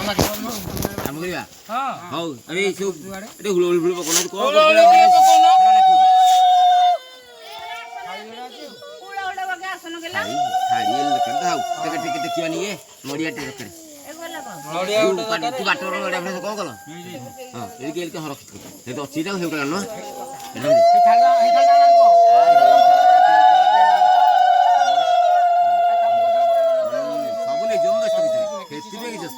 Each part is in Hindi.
काम करिया हां हौ अबे सब एटे हुल हुल हुल पकोना को उड़ा उड़ा बगे आसन गेला खाड़ी लकन हाउ टेक टेक देखियानी ए नडिया टे रखरे नडिया उड़ा तू बाटर नडिया फ्रेस कोन कलो हां ए गेल के हरख हे तो अछि ता हेउ करन न सबले जम दस्त खेती में जस्त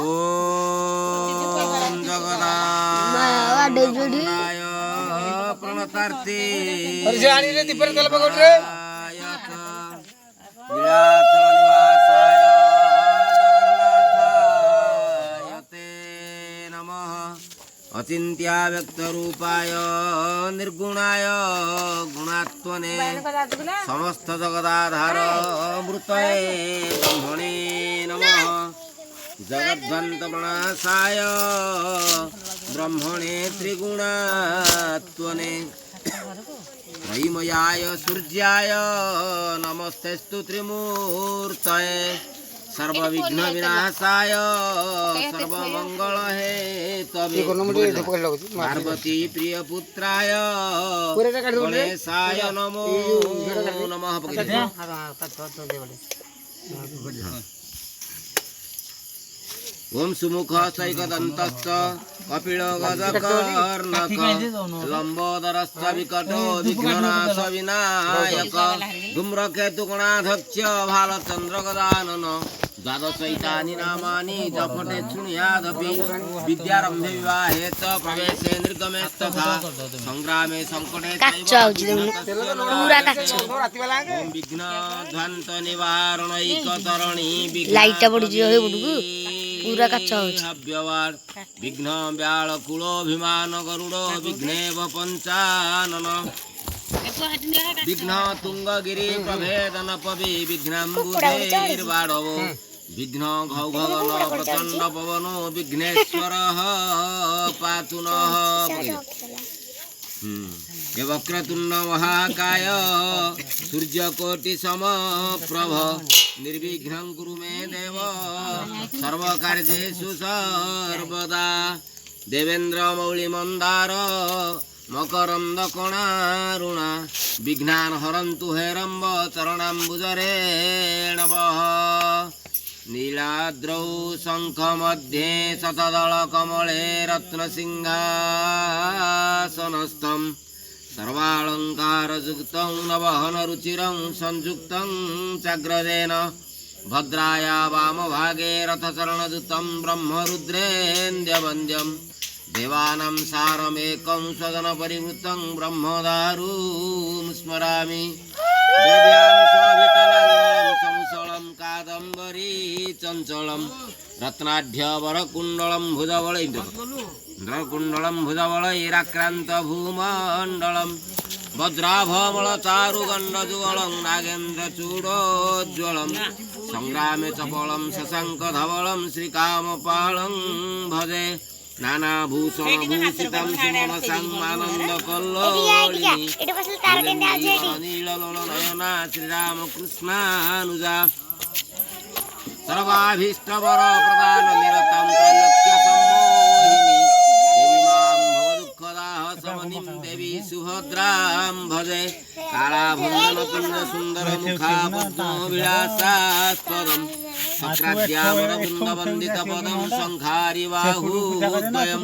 ओम जगन्नाथ प्रणतार्थे अरे आनी रे दीपर कल पकड़ रे निवासाय जगन्नाथायते नमः अचिन्त्या व्यक्त रूपाय निर्गुणाय गुणात्मने समस्त जगदाधार मृतये ब्रह्मणे नमः जगद्वंत प्रणाशाय ब्रह्मणे त्रिगुणात्मने त्रयीमयाय सूर्याय नमस्तेस्तु त्रिमूर्तये सर्वविघ्न विनाशाय सर्वमंगल हेतवे पार्वती प्रिय पुत्राय गणेशाय नमो नमः। ओम सुमुख सैकदन्तश्च कपिल गजकर्णक लंबोदरश्च विकटो विघ्ननाश विनायक धूम्रकेतुगणाध्यक्ष भालचंद्र गदानन द्वादशैतानि नामानि जपते शृणुयादपि विद्यारम्भे विवाहे च प्रवेशे निर्गमे तथा संग्रामे संकटे ओम विघ्न ध्वंत निवारणैकतरणी लाइट पड़ी पूरा कच्चा अव्यवाद विघ्न व्याल कुलोभिमान गरुड़ विघ्नेव पंचानन विघ्न तुंगगिरी प्रभेदन पवि विघ्नाम्बुधैर्वाणवो विघ्न घौघगन प्रचंड पवनो विघ्नेश्वरः पातु नः। वक्रतुंड महाकाय सूर्यकोटि समप्रभ निर्विघ्नं कुरु मे देव सर्वकार्येषु सर्वदा देवेन्द्र मौलि मंदार मकरंद कणारुणा विघ्नान् हरन्तु हेरम्ब चरणाम्बुजरेणवः नीलाद्रौ शंख मध्ये शतदल कमले रत्नसिंहासनस्थं सर्वालंकारयुक्तं नवहन रुचिरं संयुक्तं चाग्रदेन भद्राया वामभागे रथचरणदूतं ब्रह्मरुद्रेन्द्रवन्द्यं देवानां सारमेकं स्वदन परिवृतं ब्रह्मदारुं स्मरामि देव्यां शोभितलाङ्गं संसलं कादम्बरी चञ्चलं रत्नाढ्यवरकुण्डलं भुजबलैन्द्रकुण्डलं भुजबलैराक्रान्त भूमण्डलं वज्राभमलचारुगण्डजुगलं नागेन्द्रचूडोज्ज्वलं संग्रामे चपलं शशाङ्कधवलं श्रीकामपालं भजे नानाभूषणभूषितं सुमनसंमानन्दकल्लोलिनी नीललोलनयना श्रीरामकृष्णानुजा सर्वाभीष्टवरप्रदान निरतं त्रैलोक्यसम्मोहिनी देवी मां भवदुःखदाः शमनीं देवी सुभद्रां भजे कालाभुजनकुञ्जसुन्दरमुखापद्मविलासास्पदं शक्राद्यामरवृन्दवन्दितपदं शङ्खारिबाहुद्वयं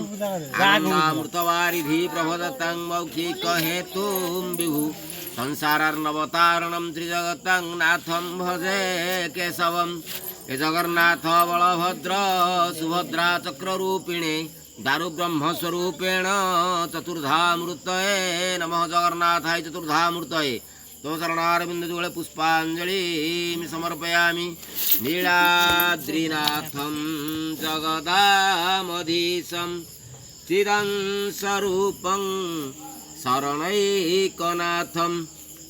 आनन्दामृतवारिधि प्रभदतं मौखिकहेतुं विभु संसारार्णवतारणं त्रिजगतं नाथं भजे केशवं हे जगन्नाथ बलभद्र सुभद्रा चक्ररूपिणे दारुब्रह्मस्वरूपेण चतुर्धामूर्तये नमः। जगन्नाथाय चतुर्धामूर्तये तव चरणारविन्दयुगले पुष्पाञ्जलि समर्पयामि। नीलाद्रिनाथं जगदामधीशं चिदंस्वरूपं शरणैकनाथं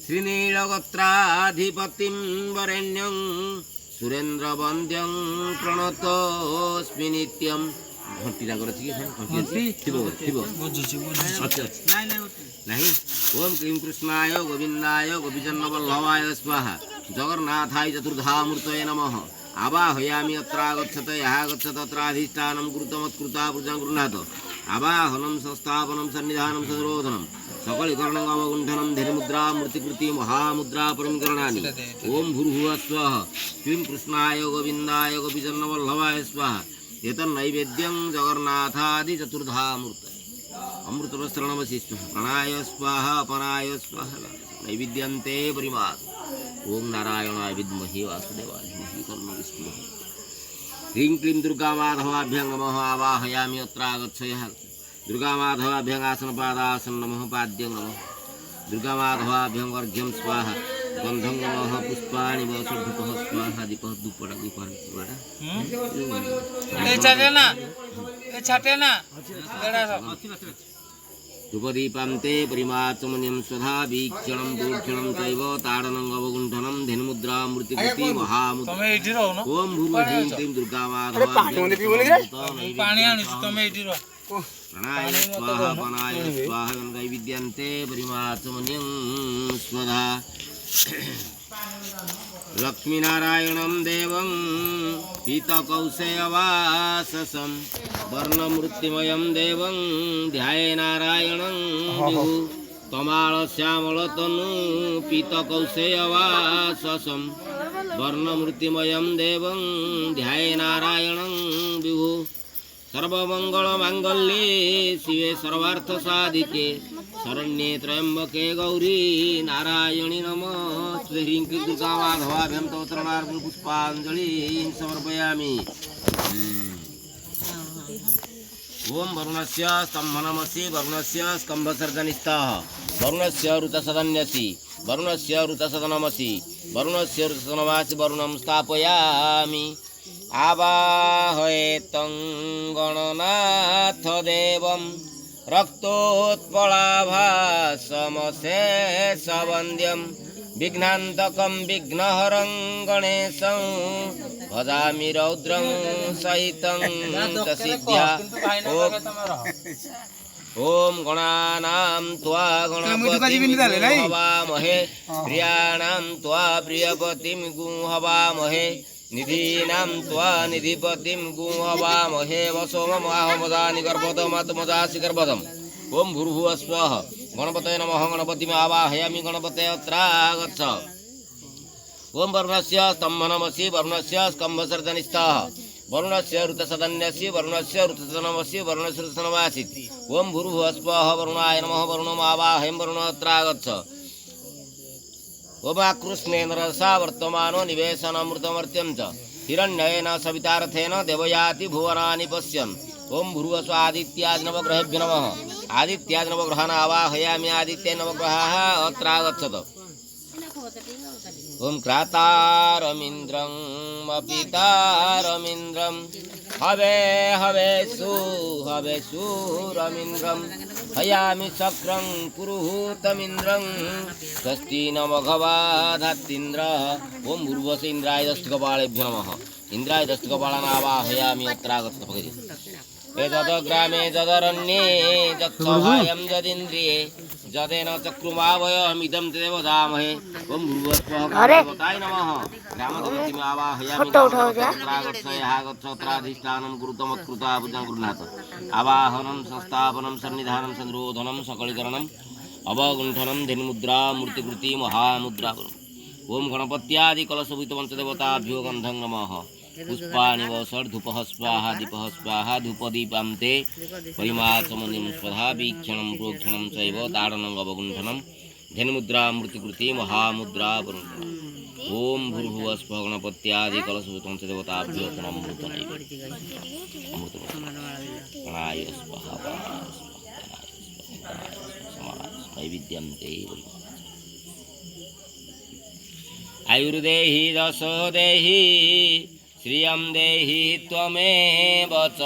श्रीनीलगोत्राधिपतिं वरेण्यं सुरेन्द्रवन्द्यं प्रणतोऽस्मि नित्यं। घंटी लागल अछि कि घंटी थिबो नहीं ओम क्लीं कृष्णाय गोविंदाय गोपीजनवल्लभाय स्वाहा। जगन्नाथाय चतुर्धामूर्तये नमः आवाहयामि अत्रागच्छत यः गच्छत तत्राधिष्ठानं कृतमत्कृता पूजां गृह्णात आवाहनं संस्थापनं सन्निधानं संरोधनं सकलीकरणं अवगुण्ठनं धीरमुद्रा मूर्तिकृति महामुद्रा परिकरणानि ओम भूर्भुवः स्वः क्लीं कृष्णाय गोविन्दाय गोपीजनवल्लभाय स्वाहा एतन्नैवेद्यं जगन्नाथादि चतुर्धामूर्तये अमृतवस्त्रणमसि स्वाहा प्राणाय स्वाहा अपनाय स्वाहा नैवेद्यन्ते परिमात् ओम नारायणाय विद्महे वासुदेवाय धीमहि तन्नो विष्णुः ह्रीं क्लीं दुर्गामाधवाभ्यं नमः आवाहयामि अत्रागच्छयः दुर्गामाधवाभ्यं आसनपादासन नमः पाद्यं नमः दुर्गामाधवाभ्यं वर्घ्यं स्वाहा गन्धं नमः पुष्पाणि वसुधुपः स्वाहा दीपः धूपः दीपः धूपदीपान्ते परिमाचमनियं स्वधा वीक्षणं दूक्षणं चैव ताडनं अवगुण्ठनं धेनुमुद्रा मूर्तिकृति महामुद्रा ओम भूर्भुवः क्लीं दुर्गामाधवाभ्यं प्राणाय स्वाहा अपनाय स्वाहा नैवेद्यन्ते परिमाचमनियं स्वधा लक्ष्मीनारायणं देवं पीतकौशेयवाससं वर्णमृत्युमयं देवं ध्याये नारायणं विभु तमालश्यामलतनु पीतकौशेयवाससं वर्णमृत्युमयं देवं ध्याये नारायणं विभु सर्वमंगलमांगल्ये शिवे सर्वार्थसाधिके शरण्ये त्र्यंबके गौरी नारायणी नमस्ते ह्रीं क्लीं दुर्गामाधवाभ्यं स्तोत्रनार्पण पुष्पाञ्जलिं समर्पयामि ओम वरुणस्य स्तम्भनमसि वरुणस्य स्कम्भसर्जनिस्थः वरुणस्य ऋतसदन्यसि वरुणस्य ऋतसदनमसि वरुणस्य ऋतसदनवासि वरुणं स्थापयामि आवाहयेतं गणनाथ देवं रक्तोत्पलाभासमशेषवन्द्यं विघ्नान्तकं विघ्नहरं गणेशं भजामि रौद्रं सहितं तसिद्ध्या ओम गणानां त्वा गणपतिं हवामहे प्रियाणां त्वा प्रियपतिं गुहवामहे निधीनां त्वा निधिपतिं गुहवामहे वसोममाहमदानि गर्भतमतमदासि गर्भतम् ओम भूर्भुवः स्वः गणपतये नमः गणपतिम् आवाहयामि गणपतये अत्रागच्छ ओम वरुणस्य स्तम्भनमसि वरुणस्य स्कम्भसर्जनिस्थः वरुणस्य ऋतसदन्यसि वरुणस्य ऋतसदनमसि वरुणस्य ऋतसदनवासि ओम भूर्भुवः स्वः वरुणाय नमः वरुणम् आवाहयामि वरुणः अत्रागच्छ ओमाकृष्णेन रसा वर्तमानो निवेशनमृतमर्त्यं च हिरण्येन सवितार्थेन देवयाति भुवनानि पश्यन् ओम भूर्भुवः स्वः आदित्यादि नवग्रहेभ्यो नमः आदित्यादि नवग्रहान् आवाहयामि आदित्ये नवग्रहाः अत्रागच्छत ओम क्रातारमिन्द्रं मपितारमिन्द्रं हवे हवेषु हवेषुरमिन्द्रं हयामि शक्रं पुरुहूतमिन्द्रं स्वस्ति न मघवाधात्तीन्द्रः ओम भूर्भुवः इन्द्राय दष्टकपालेभ्यो नमः इन्द्राय दष्टकपालान् आवाहयामि अत्रागच्छत एतद्ग्रामे जदरण्ये जक्षवायं जदिन्द्रिये जदेन चक्रुमावयमिदं तदेव दामहे ओम भूर्भुवः गणपतये नमः ग्रामदेवतीम् आवाहयामि अत्रागच्छत्राधिष्ठानं गुरुतमत्कृता पूजां गृह्णात आवाहनं संस्थापनं सन्निधानं संरोधनं सकलीकरणम् अवगुण्ठनं धेनुमुद्रा मूर्तिकृति महामुद्रा ओम गणपत्यादि कलशभूतपञ्चदेवताभ्यो गन्धं नमः पुष्पाणि वषड्धूपः स्वाहा दीपः स्वाहा धूपदीपान्ते परिमाचमनियं स्वधा वीक्षणं प्रोक्षणं चैव ताडनं अवगुण्ठनं धेनुमुद्रा मूर्तिकृति महामुद्रा ओम भूर्भुवः स्वः गणपत्यादि कलशभूतपञ्चदेवताभ्यो प्राणाय स्वाहा नैवेद्यन्ते आयुर्देहि दशो देहि श्रियं देहि त्वमेव च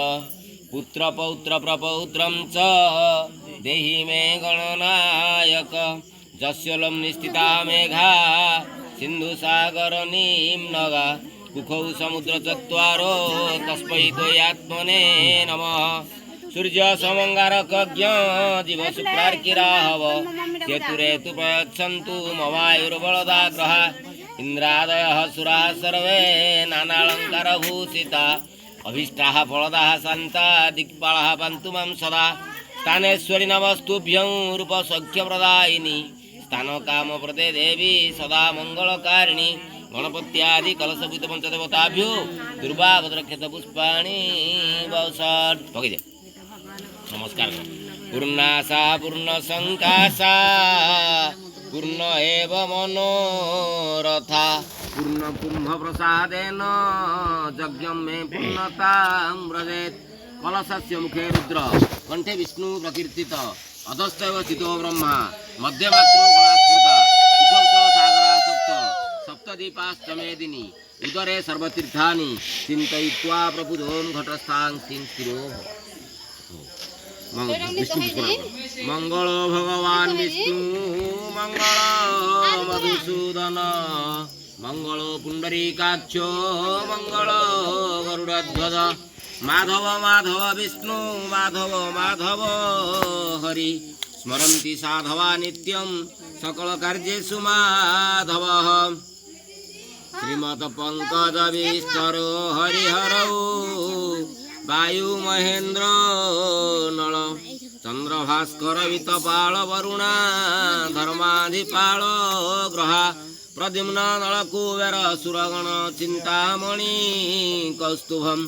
पुत्रपौत्रप्रपौत्रं च देहि मे गणनायक जस्य लं निस्थिता मेघा सिन्धुसागरनिम्नगा कुखौ समुद्रचत्वारो तस्मै त्वयात्मने नमः सूर्य समंगारकज्ञ जीव शुक्रार्किराहव केतुरेतु प्रयच्छन्तु ममायुर्बलदाग्रहा इंद्रादयः सुराः सर्वे नानालङ्कारभूषिता अभीष्टाः फलदाः शान्ता दिक्पालः पान्तु मां सदा स्थानेश्वरी नमस्तुभ्यं रूपसौख्यप्रदायिनी स्थानकामप्रदे देवी सदा मङ्गलकारिणी गणपत्यादि कलशभूत पंचदेवताभ्यो दुर्वाभद्रक्षेत पुष्पाणि वौषाढ पकड़ नमस्कार पूर्णाशा पूर्ण संकाशा पूर्ण एव मनोरथा पूर्ण कुंभ प्रसादेन यज्ञं मे पूर्णता व्रजेत् कलशस्य मुखे रुद्र कंठे विष्णु प्रकीर्तित अधस्तैव स्थितो ब्रह्मा मध्यमात्रो गणास्मृता सुखौ सागरा सप्त सप्तदीपाष्टमेदिनी उदरे सर्वतीर्थानि चिन्तयित्वा प्रबुधोन् घटस्थां स्थिरो मंगल भगवान विष्णु मंगल मधुसूदन मंगल पुंडरीकाक्ष मंगल गरुड़ध्वज माधव माधव विष्णु माधव माधव हरि स्मरन्ति साधवा नित्यं सकल कार्येषु माधवः श्रीमत पंकज विष्टरो हरिहरौ वायु महेन्द्र नल चंद्रभास्कर वितपाल वरुणा धर्माधिपाल ग्रहा प्रद्युम्न नलकुबेर सुरगण चिंतामणि कौस्तुभम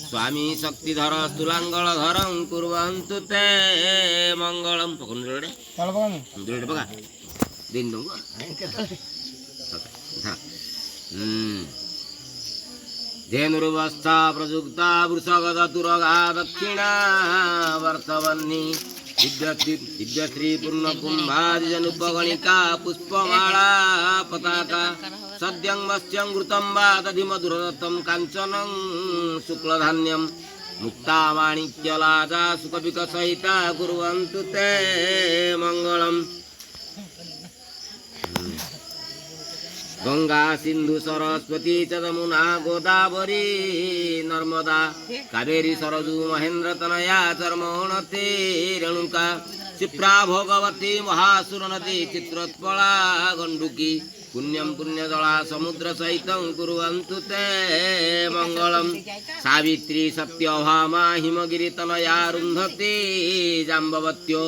स्वामी शक्तिधर स्थूलांगलधरं कुर्वन्तु ते मंगलम बघा दिन दूंगा धेनुर्वस्था प्रयुक्ता वृषगदतुरगा दक्षिणा वर्तवन्नी दिव्यश्री पूर्णकुम्भादिजनुपगणिका पुष्पमाला पताका सद्यं मत्स्यं घृतं वा दधिमधुरदत्तं काञ्चनं शुक्लधान्यं मुक्ता माणिक्यलाजा सुखविकसहिता कुर्वन्तु ते मङ्गलम् गंगा सिंधु सरस्वती च यमुना गोदावरी नर्मदा कावेरी सरजू महेंद्र तनया चर्मोणते रेणुका क्षिप्रा भोगवती महासुर नदी चित्रोत्पला गंडुकी पुण्यं पुण्यजला समुद्र सहित कुर्वन्तु ते मंगलम सावित्री सत्यभामा हिमगिरी तनया रुन्धती जाम्बवत्यो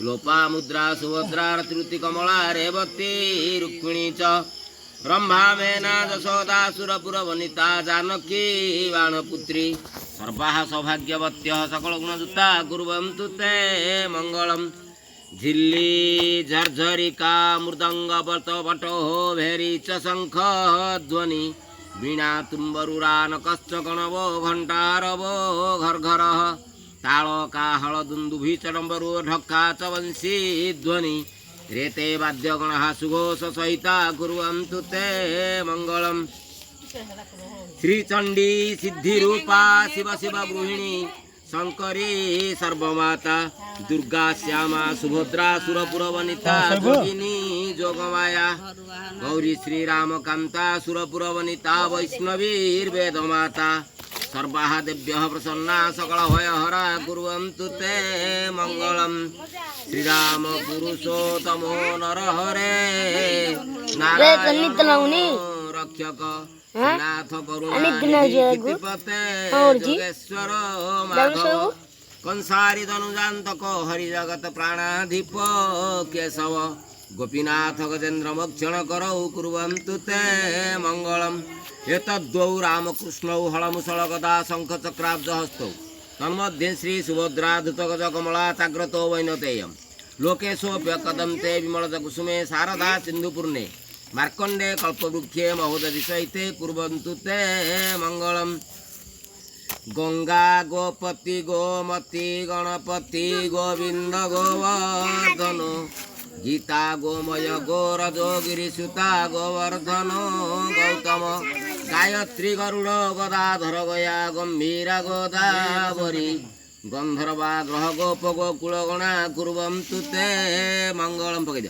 लोपामुद्रा सुभद्रा रतिरुति कमला रेवती रुक्मिणी च ब्रह्मा मेना जशोदा सुरपुरवनिता जानकी बाणपुत्री सर्वाः सौभाग्यवत्यः सकलगुणयुक्ता कुर्वन्तु ते मङ्गलम् झिल्ली झर्झरिका मृदंग बटो भेरी च शंख ध्वनि वीणा तुम्बरुरा नकश्च गणवो घंटारवो घर्घरः तालका हलदुन्दुभि चडम्बरो ढक्का च वंशी ध्वनि रेते वाद्यगणः सुघोष सहिता कुर्वन्तु ते मङ्गलम् श्रीचण्डी सिद्धिरूपा शिव शिव गृहिणी शंकरी सर्वमाता दुर्गा श्यामा सुभद्रा सुरपुरवनिता जोगिनी जोगमाया गौरी श्रीरामकान्ता सुरपुरवनिता वैष्णवीर्वेदमाता सर्वाः देव्यः प्रसन्ना सकलभयहरा कुर्वन्तु ते मङ्गलम् श्रीराम पुरुषोत्तमो नरहरे नारायण रक्षक नाथ करुणापते जोगेश्वर माधव कंसारी धनुजान्तक हरिजगत प्राणाधिप केशव गोपीनाथ गजेन्द्र मोक्षण करौ कुर्वन्तु ते मङ्गलम् एतद्वौ रामकृष्णौ हलमुसळ गदा शंख चक्राब्ज हस्तौ तन्मध्ये श्री सुभद्रा धृतगज कमला चाग्रतो वैनतेयम् लोकेशोऽप्य कदन्ते विमलजकुसुमे शारदा सिन्धुपूर्णे मार्कण्डे कल्पवृक्षे महोदधि सहिते कुर्वन्तु ते मङ्गलम् गंगा गोपति गोमती गणपति गोविंद गोवर्धन गीता गोमय गोरजो गिरिसुता गोवर्धन गौतम गायत्री गरुड़ गदाधर गया गंभीर गोदावरी गंधर्वा ग्रह गोप गोकुलगणा कुर्वन्तु ते मंगलम पकड़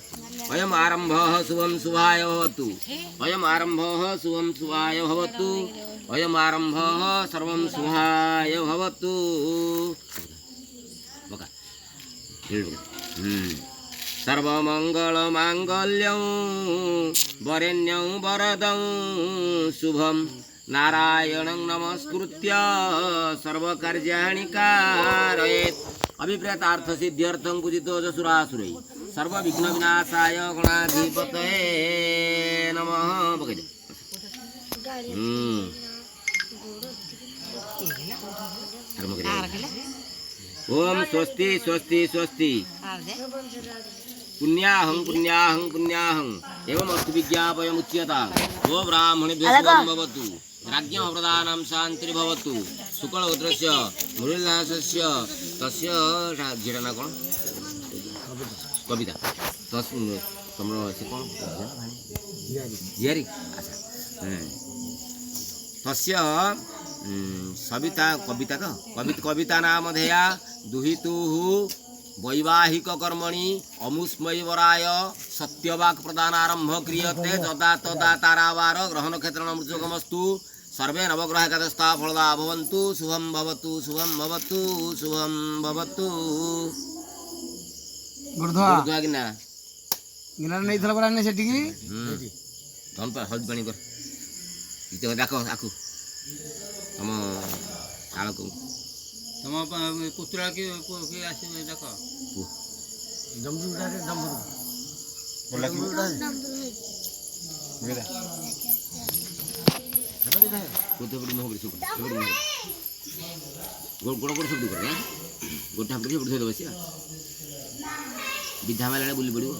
अयम आरंभः शुभम शुभाय भवतु अयम आरंभः शुभम शुभाय भवतु अयम आरंभः सर्वं शुभाय भवतु सर्वमङ्गलमाङ्गल्यं वरेण्यं वरदं शुभं नारायणं नमस्कृत्य सर्वकार्याणि कारयेत् अभिप्रेतार्थसिद्ध्यर्थं पूजितो सुरासुरै सर्वविघ्नविनाशाय गणाधिपतये नमः। ओम स्वस्ति स्वस्ति स्वस्ति पुण्याहं पुण्याहं पुण्याहं एवं अस्तु विज्ञापयमुच्यता। ओ ब्राह्मणेभ्यः शुभं भवतु राज्ञः प्रदानं शान्तिर्भवतु शुक्लहोत्रस्य मृळिलासस्य तस्य झेडना कोण कविता तस् तमरो से कोण जियारी अच्छा तस्य सविता कविता तो कविता नाम धेया दुहितुः वैवाहिक कर्मणि अमुष्मयवराय सत्यवाक् प्रदानारंभ क्रियते तदा तदा तारावार ग्रहण क्षेत्रण मृत्युगमस्तु सर्वे नवग्रह एकादशता फलदा भवन्तु शुभं भवतु शुभं भवतु शुभं भवतु। गुरुद्वा गिना गिना नहीं थला बराने सेठी की धन पर हल्दी पानी कर इते देखो आकु तम सालको तम पुत्रा के आसी देखो दमदू उठाके दमदू बोला की मेरा गोटे बड़ी मोह बड़ी सुख गोड़ गोड़ गोड़ सब कर गोटा हम कर थोई दबसिया विधा वाला बुली पड़ो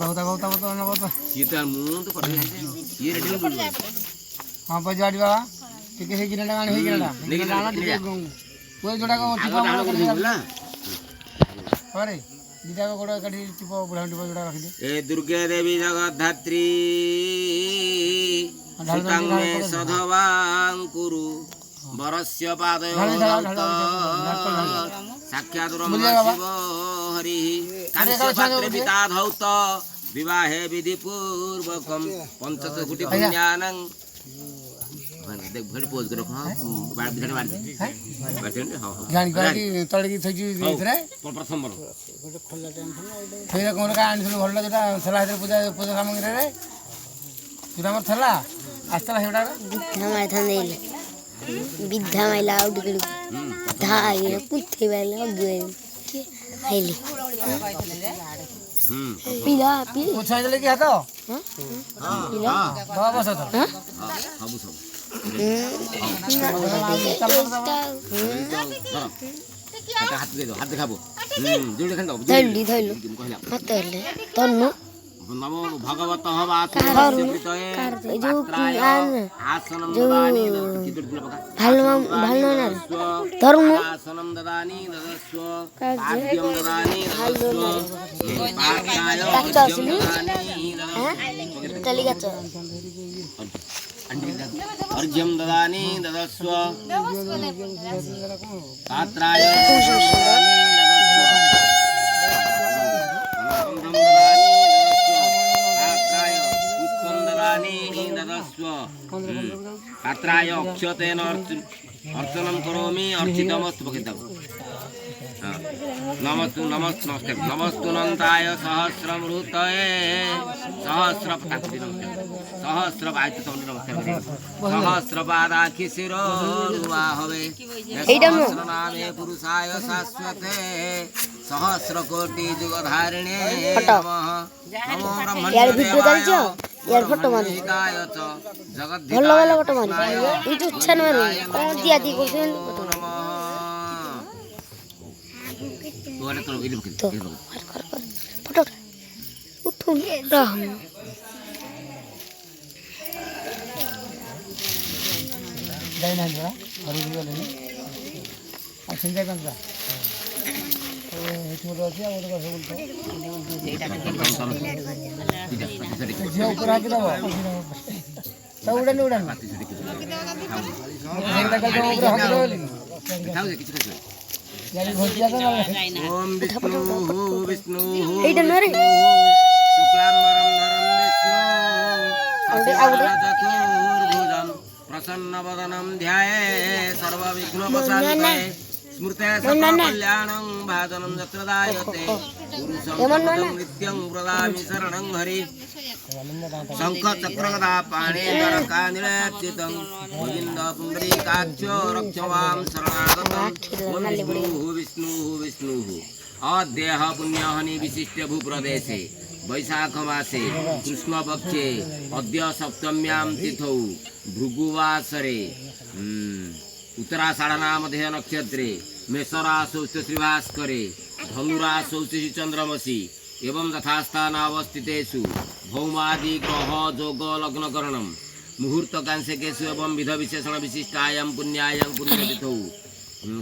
बहुत सीता मुंह तो पड़े ये रेडी हो हां बजाड़ी बाबा ठीक है गिरना गाने है गिरना कोई जोड़ा को बोला अरे दीदा को गोड़ा काटी टिपो बुढ़ा टिपो जोड़ा रख दे ए दुर्गे देवी जगद्धात्री सुतां मे सधवां कुरु वरस्य पादयोगत साक्षात् शिव हरि कांस्यपात्रे पिता धौत विवाहे विधि पूर्वकम पंचकोटि पुण्यानं देख भड़ पोज करो हां बाड़ बिधड़ मार दे हां गाड़ी गाड़ी तळे की थई रे प्रथम बर गोटे खोला टेंशन फेर कोन का आनी भल्ला जेटा सला हेतर पूजा पूजा सामग्री रे जेटा हमर थला आस्ता हेडा बिधा माइथन देली बिधा माइला आउट गेलु धाई पुथे वाला गए आइली पीला पी पूछा देले की हातो हां पीला बाबा बस तो हां सब सब हाथ दे दो हाथ दिखाबो जोड़े खंड धैली धैलो मत ले तन्नु नमो भगवत वासुदेवाय जो आसनम ददानी भालना धर्म आसनम ददानी ददस्व पाद्यम ददानी ददस्व पाद्याय चली गच अर्घ्यम ददानी ददस्व पात्राय पात्राय अक्षतेन अर्चनं करोमि अर्चितमस्तु पकितम् नमस्तु नमस्तु नमस्ते नमस्तु नन्ताय सहस्रमृतये सहस्र सहस्रपादाखि शिरोरुवाहवे सहस्रनामे पुरुषाय शाश्वते सहस्रकोटि जुगधारिणे नमः नमो ब्रह्मण्य यार फोटो मारी भल्ला वाला फोटो मारी ये तो अच्छा न मारी कौन दिया दी को से तो वाला तो इधर कर फोटो उठो राम जाई ना जरा हरि दियो ले आ चिंता कर जा छोड़ दिया वो तो बोलतो जे ऊपर आके दबो सब उड़न उड़न एकटा कल ऊपर हाथ दो खाओ किछ खाओ यानी घोटिया तो ओम विष्णु विष्णु एटा न रे शुक्लांबरम धरम विष्णु चतुर्भुजं प्रसन्नवदनं ध्याये सर्वविघ्नोपशान्तये स्मृते सकलकल्याणं भाजनं यत्र दायते गुरुसंपदं नित्यं व्रजामि शरणं हरि शङ्खचक्रगदा पाणिधरकानिलयच्युतं गोविन्द पुण्डरीकाक्षो रक्षवां शरणागतं विष्णुः विष्णुः अद्यः पुण्यहनि विशिष्य भूप्रदेशे वैशाखमासे कृष्णपक्षे अद्य सप्तम्यां तिथौ भृगुवासरे उत्तराषाढनामधेय नक्षत्रे मेषराशौ श्रीभास्करे धनुराशौ चंद्रमसि एवं यथास्थानावस्थितेषु भौमादि ग्रह जोग लग्नकरणं मुहूर्तकांशकेषु एवं विध विशेषण विशिष्टायां पुण्यायां पुण्यतिथौ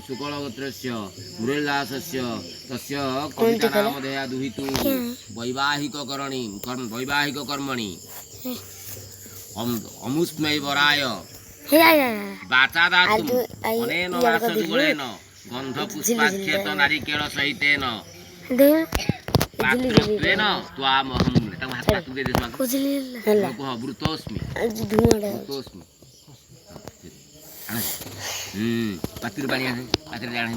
शुक्लगोत्रस्य मुरलीदासस्य तस्य कवितानामधेया दुहितु वैवाहिककर्मणि अमुष्मै वराय वाचा दातुम् अनेन वासजुगलेन गन्धपुष्पाक्षेत नारिकेल सहितेन पात्रत्वेन त्वामहं तम हाथ पात्र दे देस को वृतोस्मि पात्र बाणी पात्र जाण